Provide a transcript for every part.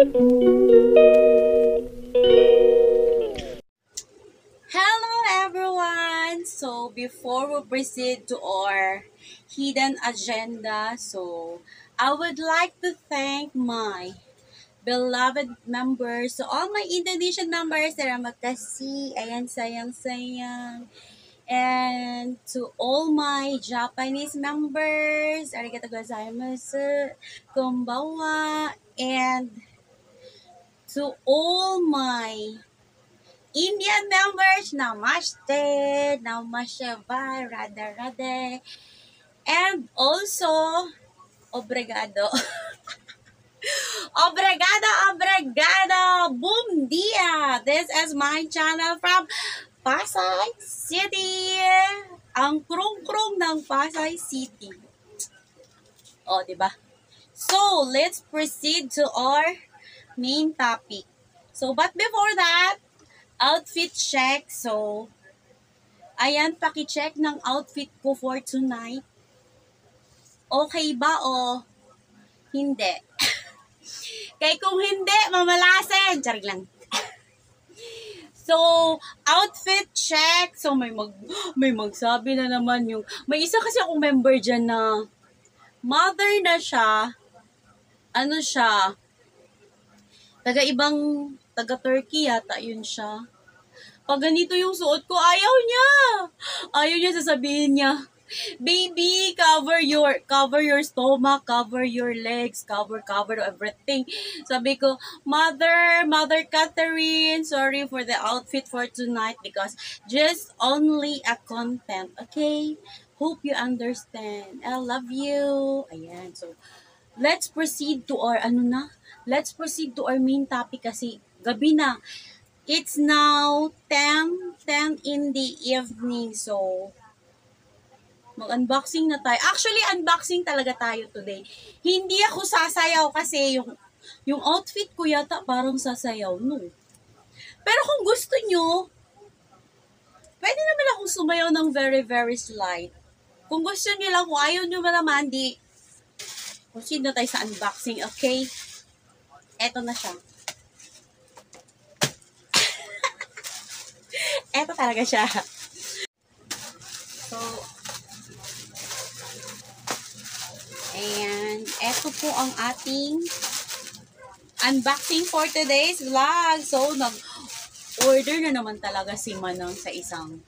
Hello everyone! So before we proceed to our hidden agenda, I would like to thank my beloved members, so all my Indonesian members, salamat kasih, ayan sayang-sayang. And to all my Japanese members, arigatou gozaimasu, konbanwa. And to all my Indian members, namaste, namaste, bye, rada, rada. And also, obrigado. Obrigado, obrigado, boom dia. This is my channel from Pasay City. Ang krung-krung ng Pasay City. O, diba? So, let's proceed to our main topic. So, but before that, outfit check. So, ayan, paki-check ng outfit ko for tonight. Okay ba o hindi? Kaya kung hindi, mamalasin. Charig lang. So, outfit check. So, may magsabi na naman yung, may isa kasi akong member dyan na mother na siya. Ano siya? Taga-Turkey yata yun siya. Pag ganito yung suot ko, ayaw niya. Ayaw niya, sasabihin niya, baby, cover your stomach, cover your legs, cover everything. Sabi ko, Mother Catherine, sorry for the outfit for tonight because just only a content, okay? Hope you understand. I love you. Ayan, so let's proceed to our Let's proceed to our main topic kasi gabi na. It's now 10 in the evening. So, mag-unboxing na tayo. Actually, unboxing talaga tayo today. Hindi ako sasayaw kasi yung outfit ko yata parang sasayaw. No. Pero kung gusto nyo, pwede naman akong sumayaw ng very, very slight. Kung gusto nyo lang, kung ayaw nyo naman, di proceed na tayo sa unboxing, okay? Eto na siya. Eto talaga siya. So, and eto po ang ating unboxing for today's vlog. So, nag-order na naman talaga si Manang sa isang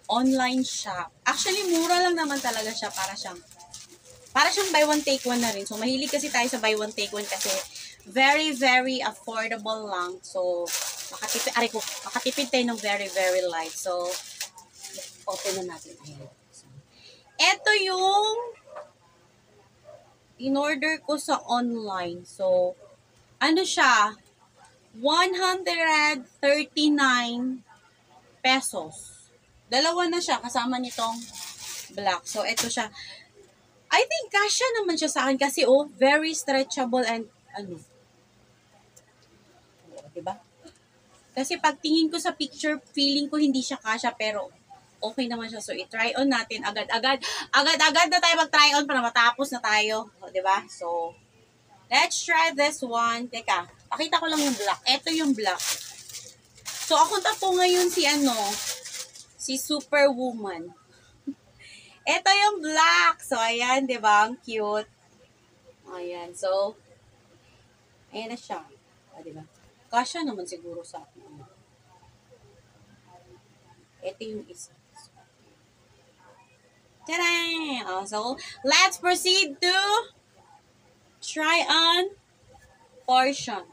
online shop. Actually, mura lang naman talaga siya para siyang buy one take one na rin. So, mahilig kasi tayo sa buy one take one kasi very, very affordable lang. So, makatipid tayo ng very, very light. So, open na natin. Ayan. So, ito yung in-order ko sa online. So, ano siya? 139 pesos. Dalawa na siya kasama nitong black. So, ito siya. I think kasya naman siya sa akin kasi very stretchable and diba? Kasi pag tingin ko sa picture, feeling ko hindi siya kasya pero okay naman siya. So, i-try on natin agad-agad na tayo mag-try on para matapos na tayo. Diba? So, let's try this one. Teka, pakita ko lang yung black. Ito yung black. So, ako na po ngayon si Superwoman. Ito yung black. So, ayan, diba? Ang cute. Ayan. So, ayan na siya. Diba? Kasya naman siguro sa akin. Ito yung isa. Tada! So, let's proceed to try on portion.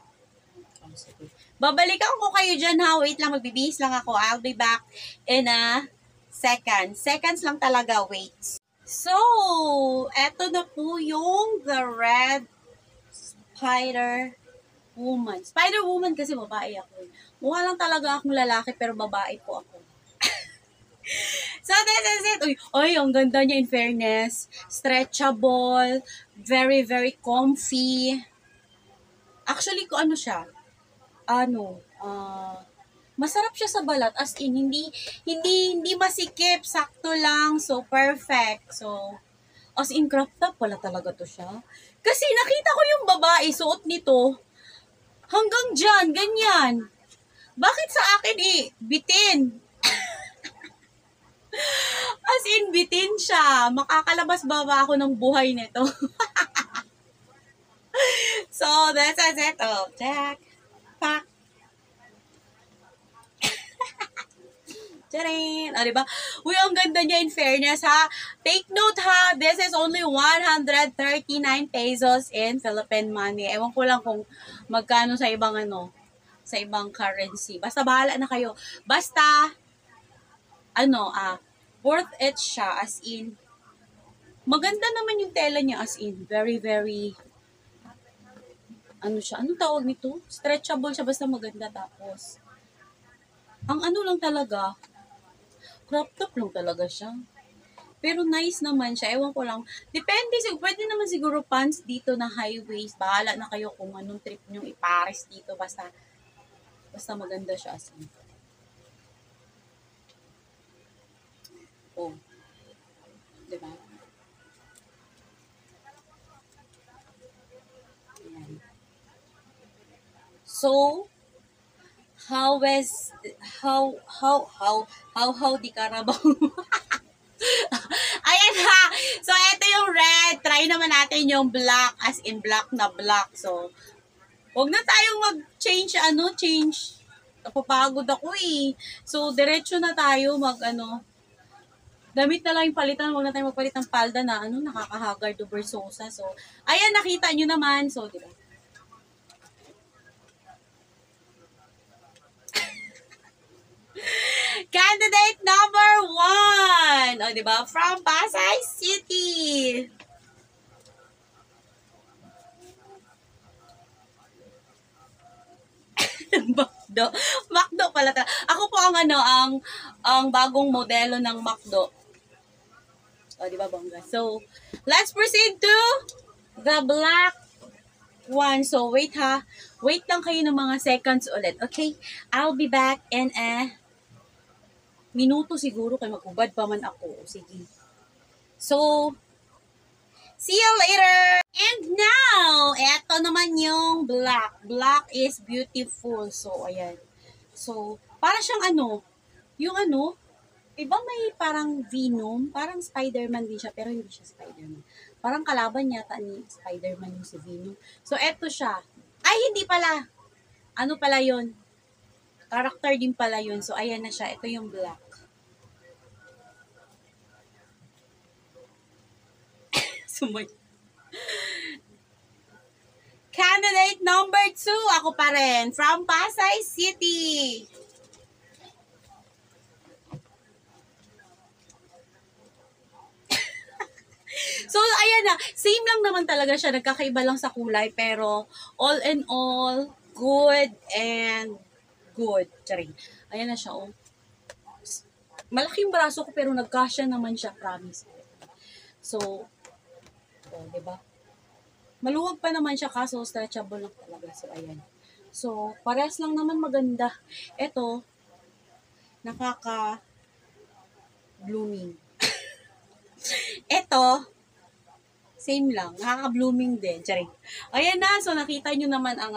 Babalikan ko kayo dyan ha. Wait lang, magbibihis lang ako. I'll be back in a second. Seconds lang talaga. Wait. So, eto na po yung the red Spider-Woman. Spider-Woman kasi babae ako. Mukha lang talaga akong lalaki pero babae po ako. So, this is it. Uy, ang ganda niya in fairness. Stretchable. Very, very comfy. Actually, kung ano siya, masarap siya sa balat. As in, hindi masikip. Sakto lang. So, perfect. So, as in, crop top pala talaga to siya. Kasi nakita ko yung babae, suot nito. Hanggang dyan, ganyan. Bakit sa akin bitin? As in, bitin siya. Makakalabas ba ako ng buhay nito? So, that's it. Oh, check. Pak. Tcharing! O, diba? Uy, ang ganda niya in fairness, ha? Take note, ha? This is only 139 pesos in Philippine money. Ewan ko lang kung magkano sa ibang sa ibang currency. Basta bahala na kayo. Basta, worth it siya, as in, maganda naman yung tela niya, as in, very, very, siya, anong tawag nito? Stretchable siya, basta maganda. Tapos, ang lang talaga, crop top lang talaga siya. Pero nice naman siya. Ewan ko lang. Depende. Pwede naman siguro pants dito na high waist. Bahala na kayo kung anong trip nyo ipares dito. Basta maganda siya as in. Oh. Diba? Ayan. So, how di Carabao? Ayan ha. So, ito yung red. Try naman natin yung black, as in black na black. So, huwag na tayong mag-change, change. Napapagod ako eh. So, diretso na tayo damit na lang yung palitan. Huwag na tayong magpalit ng palda na, nakakahagard o versosa. So, ayan, nakita nyo naman. So, diba? Candidate number 1. O, diba? From Pasay City. Macdo pala. Ako po ang bagong modelo ng Macdo. O, diba, bongga? So, let's proceed to the black one. So, wait ha. Wait lang kayo ng mga seconds ulit. Okay? I'll be back in a minuto siguro kaya magubad pa man ako. Sige. So, see you later! And now, eto naman yung black. Black is beautiful. So, ayan. So, para siyang yung iba may parang Venom, parang Spider-Man din siya, pero hindi siya Spider-Man. Parang kalaban yata ni Spider-Man yung si Venom. So, eto siya. Ay, hindi pala. Ano pala yun? Character din pala yun. So, ayan na siya. Ito yung black. Sumay. Candidate number 2, ako pa rin, from Pasay City. So, ayan na. Same lang naman talaga siya. Nagkakaiba lang sa kulay. Pero, all in all, good and good. Charing. Ayan na siya, oh. Malaking braso ko, pero nagkasya naman siya, promise. So, diba? Maluwag pa naman siya, kaso stretchable lang talaga. So, ayan. So, parehas lang naman maganda. Ito, nakaka-blooming. Ito, same lang. Nakaka-blooming din. Charing. Ayan na. So, nakita nyo naman ang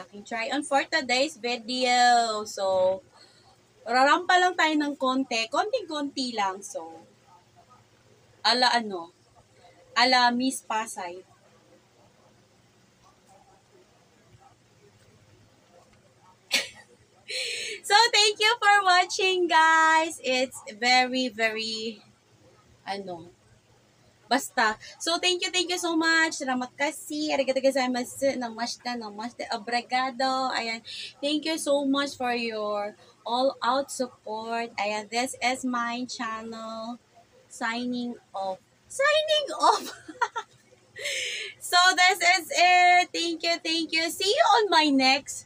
aking try-on for today's video. So, rarampa lang tayo ng konti. Konting-konti lang. So, ala Miss Pasay. So, thank you for watching, guys. It's very, very, basta. So, thank you so much. Salamat kasi. Arigatou gozaimasu. Namaste. Obrigado. Ayan. Thank you so much for your all-out support. Ayan. This is my channel. Signing off. So, this is it. Thank you. See you on my next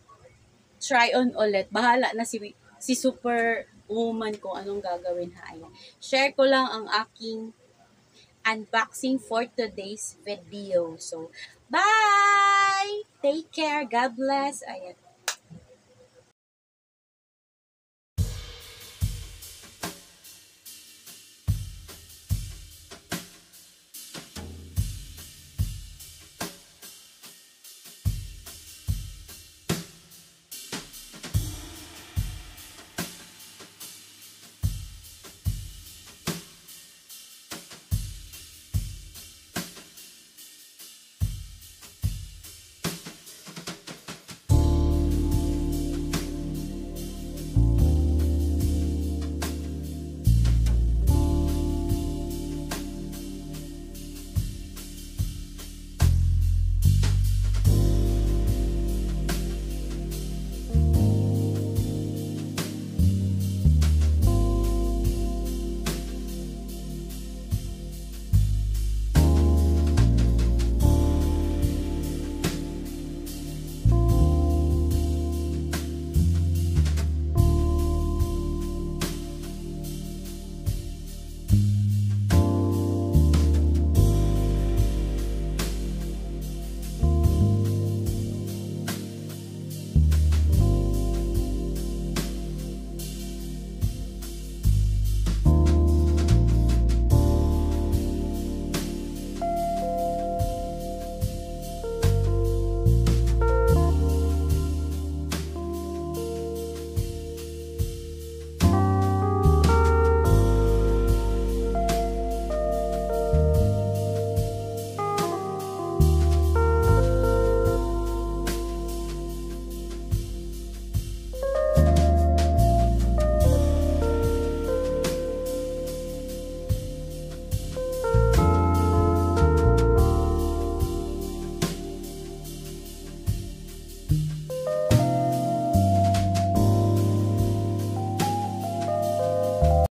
try-on ulit. Bahala na si super woman kung anong gagawin ha. Ayan. Share ko lang ang aking unboxing for today's video. So, bye! Take care. God bless. Ayan.